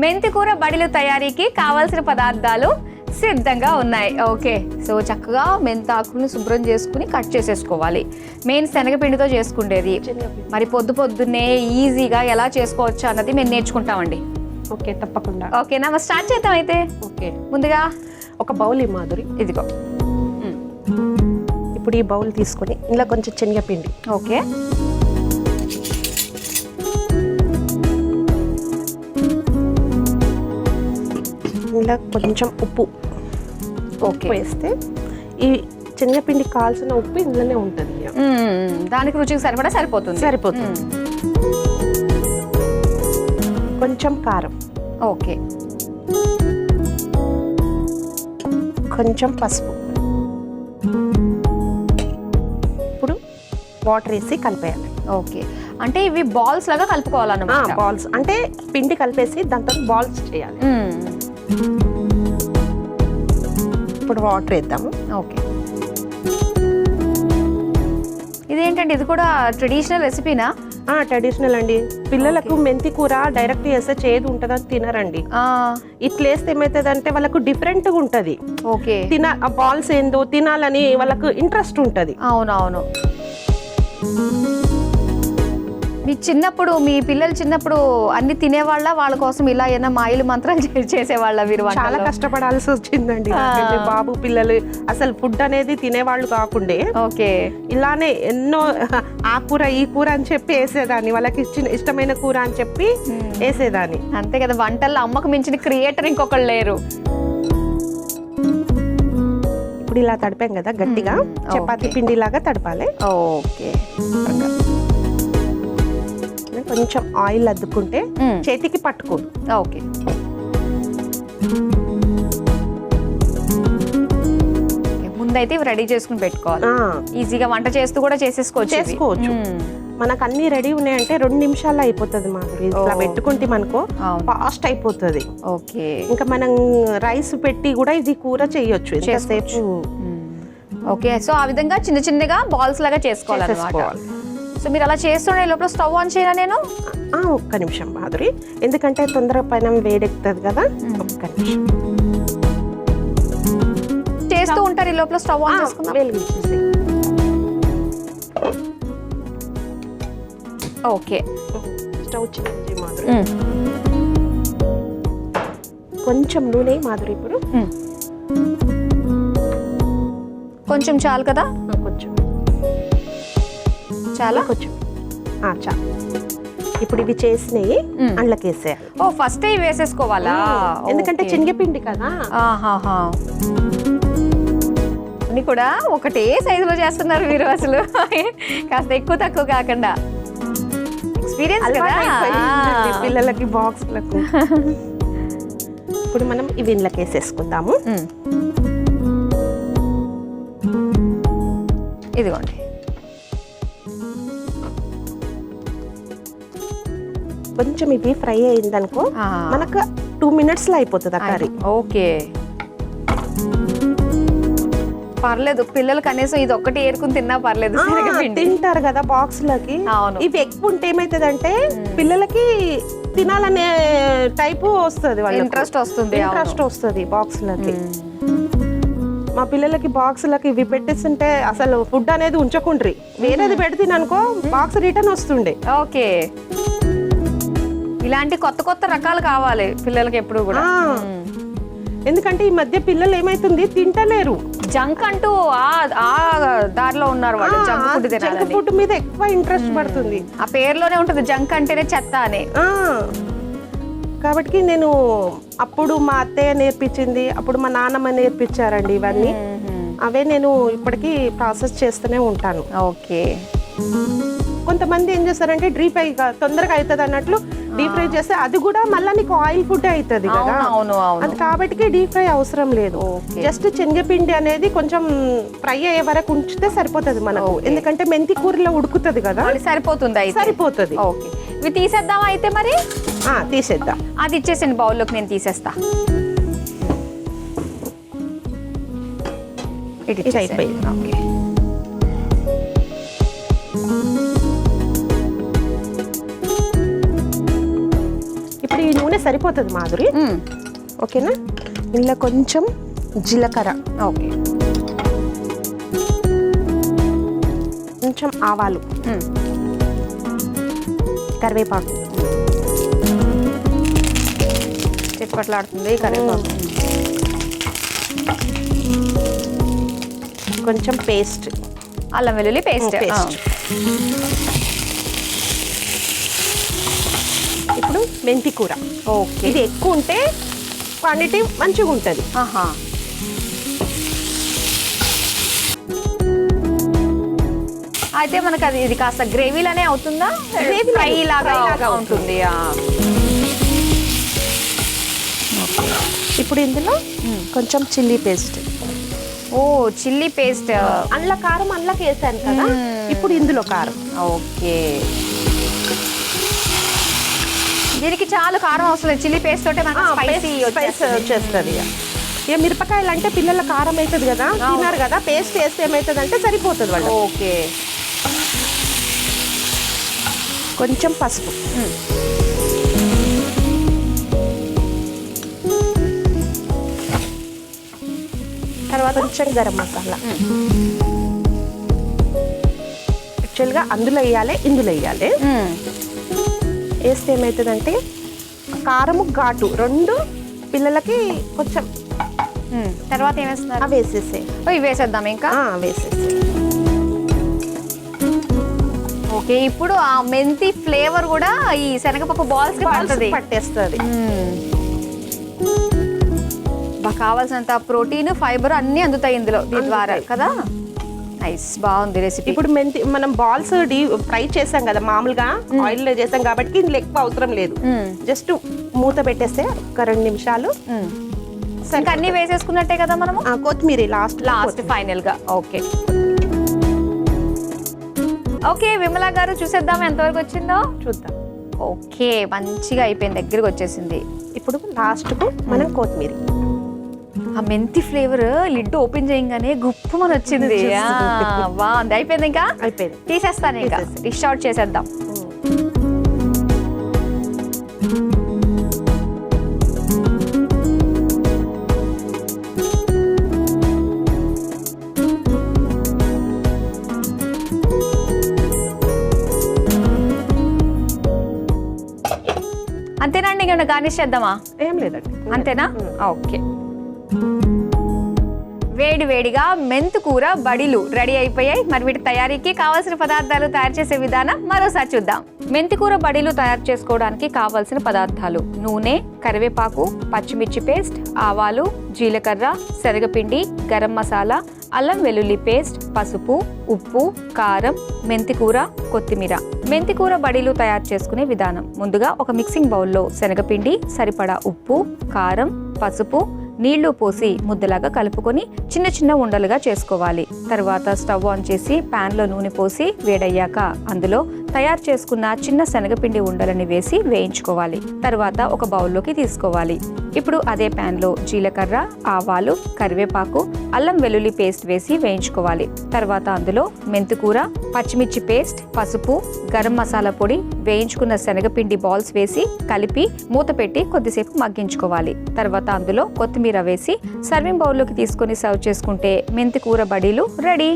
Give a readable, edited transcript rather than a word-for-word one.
మెంతి కూర బడిలు తయారీకి కావాల్సిన పదార్థాలు సిద్ధంగా ఉన్నాయి. ఓకే, సో చక్కగా మెంతాకులను శుభ్రం చేసుకుని కట్ చేసేసుకోవాలి. మెయిన్ శనగపిండితో చేసుకుండేది. మరి పొద్దున్నే ఈజీగా ఎలా చేసుకోవచ్చు అన్నది మేము నేర్చుకుంటామండి. ఓకే, తప్పకుండా. ఓకేనా, మరి స్టార్ట్ చేద్దాం అయితే. ఓకే, ముందుగా ఒక బౌల్ మాధురి, ఇదిగో. ఇప్పుడు ఈ బౌల్ తీసుకొని ఇందులో కొంచెం శనగపిండి, ఓకే, ఇందులో కొంచెం ఉప్పు, ఓకే వేస్తే ఈ శనగపిండి కావాల్సిన ఉప్పు ఇందులోనే ఉంటుంది. దానికి రుచికి సరిపడా సరిపోతుంది. కొంచెం కారం, ఓకే, కొంచెం పసుపు. ఇప్పుడు వాటర్ వేసి కలిపేయాలి. ఓకే, అంటే ఇవి బాల్స్ లాగా కలుపుకోవాలన్నమాట. బాల్స్ అంటే పిండి కలిపేసి దాంతో బాల్స్ చేయాలి. ఇప్పుడు వాటర్ వేద్దాము. ఓకే, ఇదేంటండి, ఇది కూడా ట్రెడిషనల్ రెసిపీనా? ట్రెడిషనల్ అండి. పిల్లలకు మెంతి కూర డైరెక్ట్ చేస్తే చేదు ఉంటుందని తినరండి. ఇట్లా వేస్తే ఏమవుతుంది అంటే వాళ్ళకు డిఫరెంట్గా ఉంటుంది. ఓకే, బాల్స్ ఏందో తినాలని వాళ్ళకు ఇంట్రెస్ట్ ఉంటుంది. అవునవును. మీ పిల్లలు చిన్నప్పుడు అన్ని తినేవాళ్ళ, వాళ్ళ కోసం ఇలా ఏమైనా మాయలు మంత్రాలు చేసేవాళ్ళ మీరు? చాలా కష్టపడాల్సి వచ్చిందండి. బాబు పిల్లలు అసలు ఫుడ్ అనేది తినేవాళ్ళు కాకుండే, ఓకే, ఇలానే ఎన్నో ఆ కూర ఈ కూర అని చెప్పి వేసేదాన్ని. వాళ్ళకి ఇష్టమైన కూర అని చెప్పి వేసేదాన్ని. అంతే కదా, వంటల్లో అమ్మకు మించిన క్రియేటర్ ఇంకొకళ్ళు లేరు. ఇప్పుడు ఇలా తడిపాం కదా గట్టిగా, చపాతీ పిండి లాగా తడపాలి. ఓకే, కొంచెం ఆయిల్ అద్దుకుంటే చేతికి పట్టుకోదు. ఓకే, ముందైతే ఇవి రెడీ చేసుకుని పెట్టుకోవాలి. ఈజీగా వంట చేస్తూ కూడా చేసుకోవచ్చు. మనకు అన్ని రెడీ ఉన్నాయంటే 2 నిమిషాల్లో అయిపోతుంది. మాధురి ఇట్లా పెట్టుకుంటే మనకు ఫాస్ట్ అయిపోతుంది. ఓకే, ఇంకా మనం రైస్ పెట్టి కూడా ఇది కూర చేయొచ్చు ఎంతసేపు. ఓకే, సో ఆ విధంగా చిన్నగా బాల్స్ లాగా చేసుకోవాలి. సో మీరు అలా చేస్తుండే లోపల స్టవ్ ఆన్ చేయనా నేను? ఒక్క నిమిషం మాధురి, ఎందుకంటే తొందరగా పైన వేడెక్కుతుంది కదా. ఒక్క నిమిషం చేస్తూ ఉంటారు. ఈ లోపల స్టవ్ ఆన్ చేసుకుందాం. వెలిగించేసి ఓకే, స్టవ్ చిన్నది మాధురి. కొంచెం నూనె మాధురి. ఇప్పుడు కొంచెం చాలు కదా? కొంచెం చాలా, కొంచెం చాలు. ఇప్పుడు ఇవి చేసినవి అందులోకి వేసేయాలి. ఫస్ట్ ఇవి వేసేసుకోవాలా? ఎందుకంటే శనగపిండి కదా. అన్ని కూడా ఒకటే సైజులో చేస్తున్నారు మీరు అసలు, కాస్త ఎక్కువ తక్కువ కాకుండా. ఎక్స్పీరియన్స్ కదా పిల్లలకి బాక్స్లకు. ఇప్పుడు మనం ఇవి ఇందులోకి వేసేసుకుందాము. ఇదిగోండి, కొంచెం ఇవి ఫ్రై అయిందనుకో మనకు 2 minutes లో అయిపోతుంది ఆ కర్రీ. ఓకే, పర్లేదు, పిల్లలు కనీసం ఇది ఒక్కటి ఏరుకుని తిన్నా పర్లేదు, తింటారు కదా బాక్స్ లకి. ఇవి ఎక్కువ ఉంటే ఏమైతుందంటే పిల్లలకి తినాలనే టైపు వస్తుంది, ఇంట్రెస్ట్ వస్తుంది బాక్స్ లకి. మా పిల్లలకి బాక్స్ లకి ఇవి పెట్టేస్తుంటే అసలు ఫుడ్ అనేది ఉంచకుండ్రి, వేరేది పెడితేననుకో బాక్స్ రిటర్న్ వస్తుండే. ఓకే, ఇలాంటి కొత్త రకాలు కావాలి పిల్లలకి ఎప్పుడు కూడా. ఎందుకంటే ఈ మధ్య పిల్లలు ఏమైతుంది తింటలేరు, జంక్ అంటూ ఆ దారిలో ఉన్నారు వాళ్ళు. జంక్ ఫుడ్ మీద ఎక్కువ ఇంట్రెస్ట్ పడుతుంది. ఆ పేరులోనే ఉంటుంది, జంక్ అంటేనే చెత్త అని. కాబట్టి నేను అప్పుడు మా అత్తయ్య నేర్పించింది, అప్పుడు మా నాన్నమ్మ నేర్పించారండి ఇవన్నీ. అవే నేను ఇప్పటికీ ప్రాసెస్ చేస్తూనే ఉంటాను. ఓకే, కొంతమంది ఏం చేస్తారంటే డీప్ ఫ్రై తొందరగా అవుతుంది అన్నట్లు డీప్ ఫ్రై చేస్తే అది కూడా మళ్ళీ నీకు ఆయిల్ ఫుడ్ అవుతుంది కదా. అది కాబట్టి డీప్ ఫ్రై అవసరం లేదు. జస్ట్ శనగపిండి అనేది కొంచెం ఫ్రై అయ్యే వరకు ఉంచితే సరిపోతుంది మనకు, ఎందుకంటే మెంతి కూరలో ఉడుకుతుంది కదా, సరిపోతుంది. ఓకే, ఇవి తీసేద్దామా అయితే? మరి తీసేద్దాం. అది ఇచ్చేసండి బౌల్లోకి, నేను తీసేస్తా. ఇది అయిపోయింది. ఓకే. ఇప్పుడు ఈ నూనె సరిపోతుంది మాధురి. ఓకేనా? ఇందులో కొంచెం జీలకర్ర, ఓకే, కొంచెం ఆవాలు, కరివేపాకు, చిట్పట్లాడుతుంది కరివేపాకు, కొంచెం పేస్ట్, అల్లం వెల్లుల్లి పేస్ట్. ఇప్పుడు మెంతి కూర. ఓకే, ఇది ఎక్కువ ఉంటే క్వాంటిటీ మంచిగా ఉంటుంది. ఆహా. అయితే మనకు అది ఇది కాస్త గ్రేవీలానే అవుతుందా? గ్రేవీ ఫ్రై లాగా ఉంటుంది. ఉంటుంది. ఇప్పుడు ఇందులో కొంచెం చిల్లీ పేస్ట్. ఓ, చిల్లీ పేస్ట్. అందులో కారం అందులోకి వేసాను కదా, ఇప్పుడు ఇందులో కారం. ఓకే, దీనికి చాలా కారం వస్తుంది. చిల్లీ పేస్ట్ తోటే మనకు స్పైసీ వచ్చేస్తుంది. ఇక మిరపకాయలు అంటే పిల్లల కారం అవుతుంది కదా, తిన్నారు కదా, పేస్ట్ వేస్తే ఏమవుతుంది అంటే సరిపోతుంది వాళ్ళు. ఓకే, కొంచెం పసుపు, తర్వాత కొంచెం గరం మసాలా. యాక్చువల్గా అందులో వేయాలి, ఇందులో వేయాలి. వేస్తే ఏమవుతుందంటే కారము ఘాటు రెండు పిల్లలకి కొంచెం. తర్వాత ఏమేస్తున్నారు? అవి వేసేసే. ఇవి వేసేద్దాం ఇంకా. వేసేసే. ఓకే, ఇప్పుడు ఆ మెంతి ఫ్లేవర్ కూడా ఈ శనగపప్పు బాల్స్ పట్టేస్తుంది. కావాల్సినంత ప్రోటీన్, ఫైబర్ అన్ని అందుతాయి ఇందులో దీని ద్వారా కదా. నైస్, బాగుంది రెసిపీ. ఇప్పుడు మెంతి మనం బాల్స్ ఫ్రై చేసాం కదా, మామూలుగా ఆయిల్ లో చేసాం కాబట్టి ఇందులో ఎక్కువ అవసరం లేదు. జస్ట్ మూత పెట్టేస్తే ఒక 2 నిమిషాలు ఇంకా అన్ని వేసేసుకున్నట్టే కదా మనము. కొత్తిమీర లాస్ట్ ఫైనల్ గా. ఓకే ఓకే, విమలా గారు చూసేద్దాం ఎంతవరకు వచ్చిందో. చూద్దాం. ఓకే, మంచిగా అయిపోయింది, దగ్గరకు వచ్చేసింది. ఇప్పుడు లాస్ట్ కు మనం కొత్తిమీర. ఆ మెంతి ఫ్లేవర్ లిడ్ ఓపెన్ చేయగానే గుప్పమని వచ్చింది. బాగుంది. అయిపోయింది, ఇంకా అయిపోయింది. తీసేస్తాను, ఇంకా డిష్ అవుట్ చేసేద్దాం. అంతేనండి, ఇంకా గార్నిష్ చేద్దామా? ఏం లేదండి, అంతేనా? ఓకే, వేడి వేడిగా మెంతి కూర బడిలు రెడీ అయిపోయాయి. మరి వీటి తయారీకి కావాల్సిన పదార్థాలు, తయారు చేసే విధానం మరోసారి చూద్దాం. మెంతి కూర బడిలు తయారు చేసుకోవడానికి కావాల్సిన పదార్థాలు: నూనె, కరివేపాకు, పచ్చిమిర్చి పేస్ట్, ఆవాలు, జీలకర్ర, శనగపిండి, గరం మసాలా, అల్లం వెల్లుల్లి పేస్ట్, పసుపు, ఉప్పు, కారం, మెంతి కూర, కొత్తిమీర. మెంతి కూర బడిలు తయారు చేసుకునే విధానం: ముందుగా ఒక మిక్సింగ్ బౌల్లో శనగపిండి, సరిపడా ఉప్పు, కారం, పసుపు, నీళ్లు పోసి ముద్దలాగా కలుపుకొని చిన్న చిన్న ఉండలుగా చేసుకోవాలి. తర్వాత స్టవ్ ఆన్ చేసి పాన్ లో నూనె పోసి వేడయ్యాక అందులో తయారు చేసుకున్న చిన్న శనగపిండి ఉండలని వేసి వేయించుకోవాలి. తర్వాత ఒక బౌల్లోకి తీసుకోవాలి. ఇప్పుడు అదే పాన్ లో జీలకర్ర, ఆవాలు, కరివేపాకు, అల్లం వెల్లుల్లి పేస్ట్ వేసి వేయించుకోవాలి. తర్వాత అందులో మెంతికూర, పచ్చిమిర్చి పేస్ట్, పసుపు, గరం మసాలా పొడి, వేయించుకున్న శనగపిండి బాల్స్ వేసి కలిపి మూత పెట్టి కొద్దిసేపు మగ్గించుకోవాలి. తర్వాత అందులో కొత్తిమీర వేసి సర్వింగ్ బౌల్లోకి తీసుకొని సర్వ్ చేసుకుంటే మెంతి కూర బడీలు రెడీ.